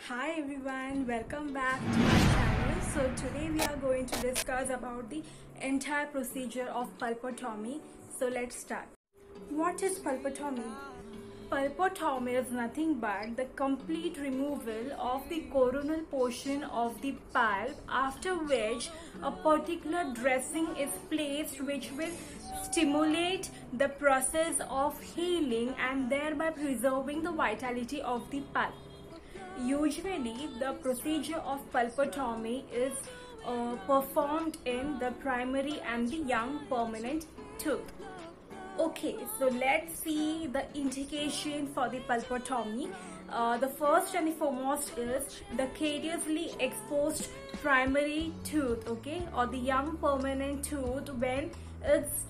Hi everyone, welcome back to my channel. So today we are going to discuss about the entire procedure of pulpotomy. So let's start. What is pulpotomy? Pulpotomy is nothing but the complete removal of the coronal portion of the pulp, after which a particular dressing is placed which will stimulate the process of healing and thereby preserving the vitality of the pulp. Usually, the procedure of pulpotomy is performed in the primary and the young permanent tooth. Okay, so let's see the indication for the pulpotomy. The first and the foremost is the cariously exposed primary tooth, okay, or the young permanent tooth, when its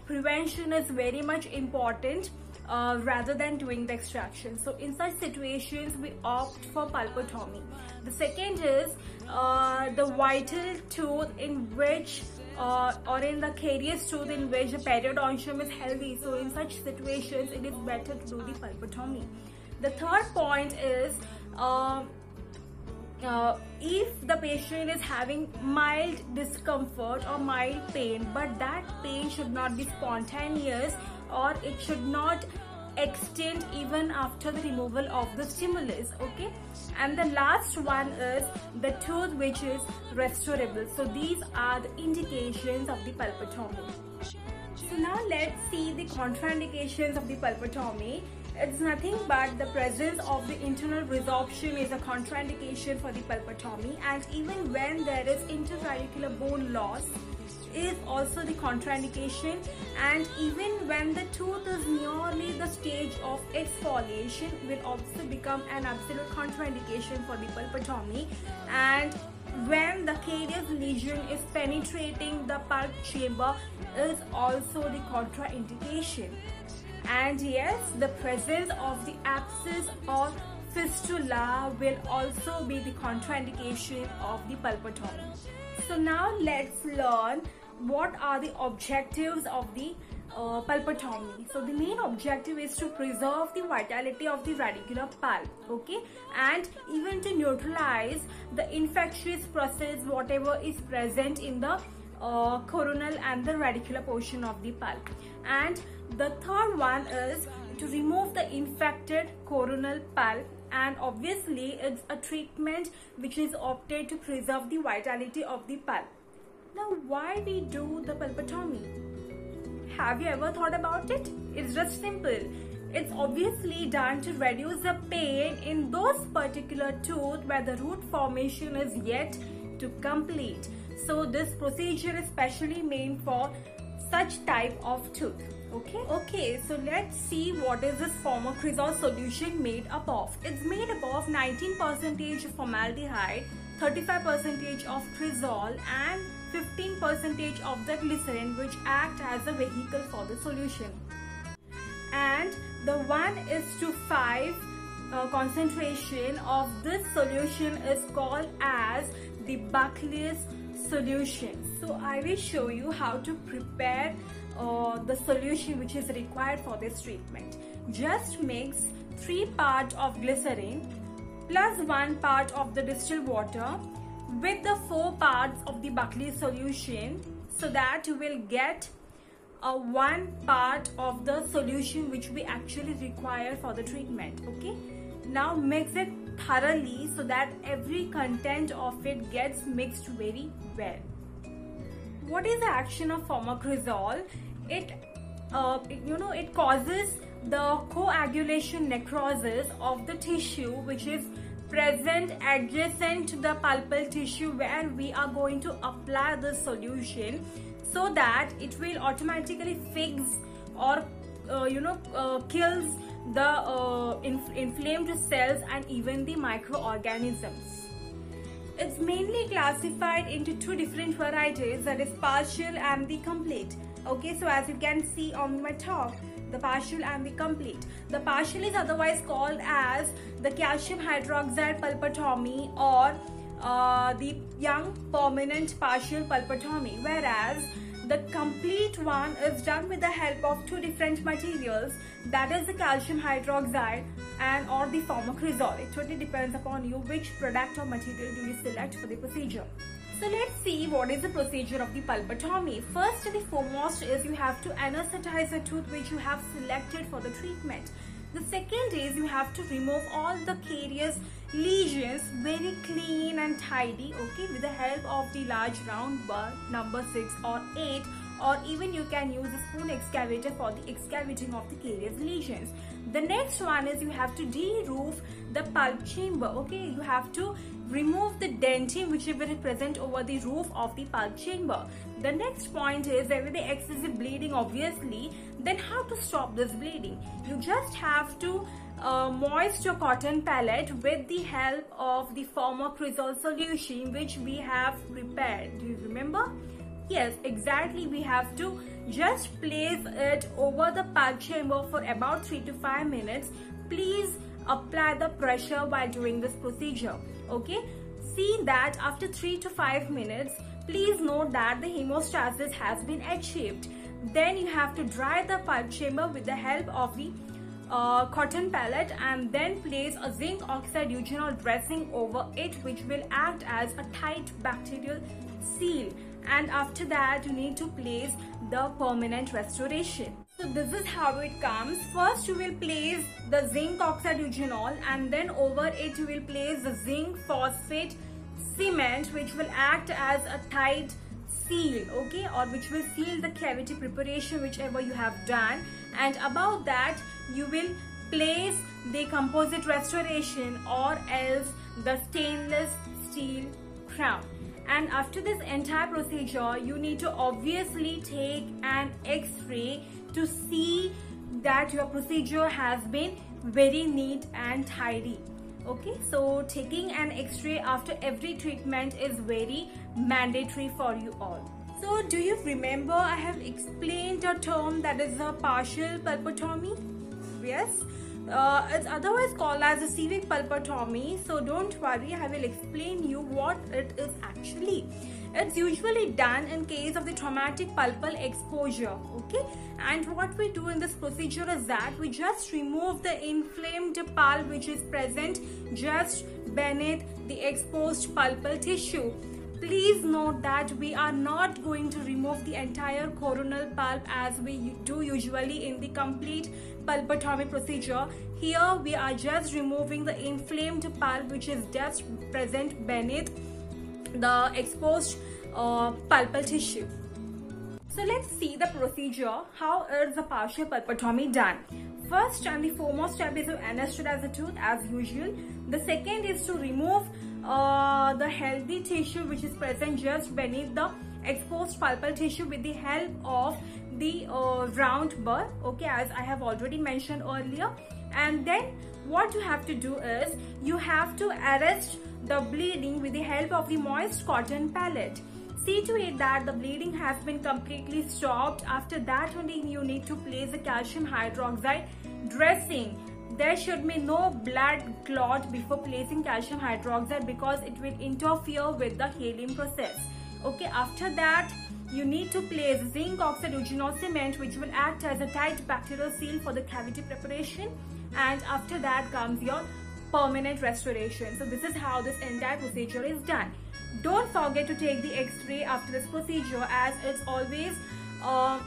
prevention is very much important rather than doing the extraction. So in such situations we opt for pulpotomy. The second is the vital tooth in which or in the carious tooth in which the periodontium is healthy. So in such situations it is better to do the pulpotomy. The third point is if the patient is having mild discomfort or mild pain, but that pain should not be spontaneous or it should not extend even after the removal of the stimulus, okay. And the last one is the tooth which is restorable. So these are the indications of the pulpotomy. So now let's see the contraindications of the pulpotomy. It's nothing but the presence of the internal resorption is a contraindication for the pulpotomy, and even when there is interradicular bone loss is also the contraindication, and even when the tooth is nearly the stage of exfoliation will also become an absolute contraindication for the pulpotomy, and when the carious lesion is penetrating the pulp chamber is also the contraindication. And yes, the presence of the abscess or fistula will also be the contraindication of the pulpotomy. So now let's learn what are the objectives of the pulpotomy. So the main objective is to preserve the vitality of the radicular pulp, okay, and even to neutralize the infectious process whatever is present in the coronal and the radicular portion of the pulp. And the third one is to remove the infected coronal pulp, and obviously it's a treatment which is opted to preserve the vitality of the pulp. Now why we do the pulpotomy? Have you ever thought about it? It's just simple. It's obviously done to reduce the pain in those particular tooth where the root formation is yet to complete. So this procedure is specially made for such type of tooth. Okay, so let's see what is this formocresol solution made up of. It's made up of 19% formaldehyde, 35% of cresol and 15% of the glycerin, which act as a vehicle for the solution. And the 1:5 concentration of this solution is called as the Buckley's solution. So I will show you how to prepare the solution which is required for this treatment. Just mix 3 parts of glycerin plus 1 part of the distilled water with the 4 parts of the Buckley solution, so that you will get a 1 part of the solution which we actually require for the treatment, okay. Now mix it thoroughly so that every content of it gets mixed very well. What is the action of formocresol? It causes the coagulation necrosis of the tissue which is present adjacent to the pulpal tissue where we are going to apply the solution, so that it will automatically fix or kills the inflamed cells and even the microorganisms. It's mainly classified into 2 different varieties, that is partial and the complete. Okay, so as you can see on my top, the partial and the complete. The partial is otherwise called as the calcium hydroxide pulpotomy or the young permanent partial pulpotomy, whereas The complete one is done with the help of two different materials, that is the calcium hydroxide and or the formocresol. It totally depends upon you which product or material do you select for the procedure. So let's see what is the procedure of the pulpotomy. First and the foremost is you have to anesthetize the tooth which you have selected for the treatment. The second is you have to remove all the carious lesions very clean and tidy, okay, with the help of the large round bar number 6 or 8, or even you can use a spoon excavator for the excavating of the carious lesions. The next one is you have to de-roof the pulp chamber, okay. You have to remove the dentin which will be present over the roof of the pulp chamber. The next point is there will be excessive bleeding obviously. Then how to stop this bleeding? You just have to moist your cotton palate with the help of the formocresol solution which we have prepared. Do you remember? Yes, exactly. We have to just place it over the pulp chamber for about 3 to 5 minutes. Please apply the pressure while doing this procedure, okay. See that after 3 to 5 minutes, please note that the hemostasis has been achieved. Then you have to dry the pulp chamber with the help of the cotton pallet, and then place a zinc oxide eugenol dressing over it which will act as a tight bacterial seal. And after that you need to place the permanent restoration. So this is how it comes. First you will place the zinc oxide eugenol, and then over it you will place the zinc phosphate cement which will act as a tight seal, okay, or which will seal the cavity preparation whichever you have done. And above that you will place the composite restoration or else the stainless steel crown. And after this entire procedure you need to obviously take an X-ray to see that your procedure has been very neat and tidy, okay. So taking an X-ray after every treatment is very mandatory for you all. So do you remember I have explained a term that is a partial pulpotomy? Yes, it's otherwise called as a cevic pulpotomy. So don't worry, I will explain you what it is actually. It's usually done in case of the traumatic pulpal exposure, okay. And what we do in this procedure is that we just remove the inflamed pulp which is present just beneath the exposed pulpal tissue. Please note that we are not going to remove the entire coronal pulp as we do usually in the complete pulpotomy procedure. Here we are just removing the inflamed pulp which is just present beneath the exposed pulpal tissue. So let's see the procedure. How is the partial pulpotomy done? First and the foremost step is to anesthetize the tooth as usual. The second is to remove the healthy tissue which is present just beneath the exposed pulpal tissue with the help of the round burr, okay, as I have already mentioned earlier. And then what you have to do is you have to arrest the bleeding with the help of the moist cotton pallet. See to it that the bleeding has been completely stopped. After that only you need to place the calcium hydroxide dressing. There should be no blood clot before placing calcium hydroxide because it will interfere with the healing process, okay. After that you need to place zinc oxide eugenol cement which will act as a tight bacterial seal for the cavity preparation. And after that comes your permanent restoration. So this is how this entire procedure is done. Don't forget to take the X-ray after this procedure, as it's always a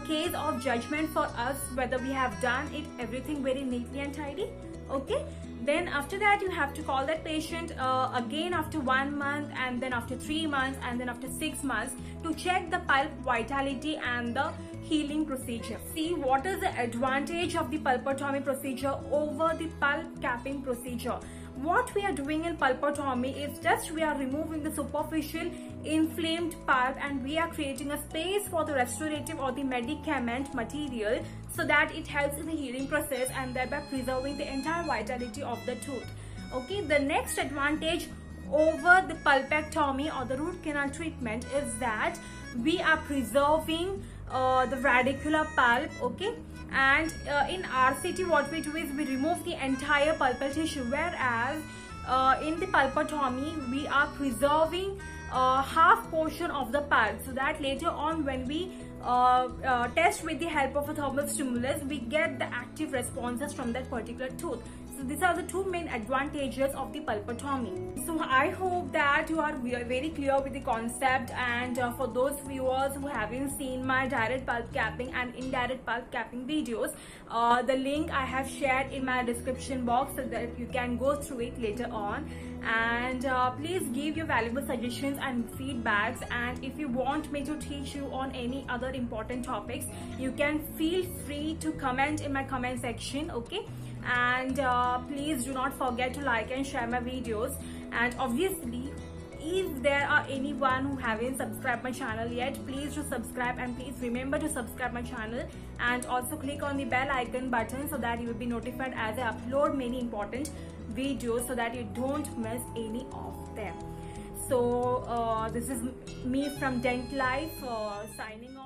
case of judgment for us whether we have done it everything very neatly and tidy, okay. Then after that you have to call that patient again after 1 month, and then after 3 months, and then after 6 months to check the pulp vitality and the healing procedure. See what is the advantage of the pulpotomy procedure over the pulp capping procedure. What we are doing in pulpotomy is just we are removing the superficial inflamed pulp and we are creating a space for the restorative or the medicament material so that it helps in the healing process and thereby preserving the entire vitality of the tooth. Okay, the next advantage over the pulpectomy or the root canal treatment is that we are preserving the radicular pulp, okay. And in RCT what we do is we remove the entire pulpal tissue, whereas in the pulpotomy we are preserving half portion of the pulp, so that later on when we test with the help of a thermal stimulus, we get the active responses from that particular tooth. So these are the two main advantages of the pulpotomy. So I hope that you are very clear with the concept, and for those viewers who haven't seen my direct pulp capping and indirect pulp capping videos, the link I have shared in my description box so that you can go through it later on. And please give your valuable suggestions and feedbacks, and if you want me to teach you on any other important topics, you can feel free to comment in my comment section, okay? And please do not forget to like and share my videos. And obviously, if there are anyone who haven't subscribed my channel yet, please do subscribe, and please remember to subscribe my channel and also click on the bell icon button so that you will be notified as I upload many important videos, so that you don't miss any of them. So this is me from Dent Life signing off.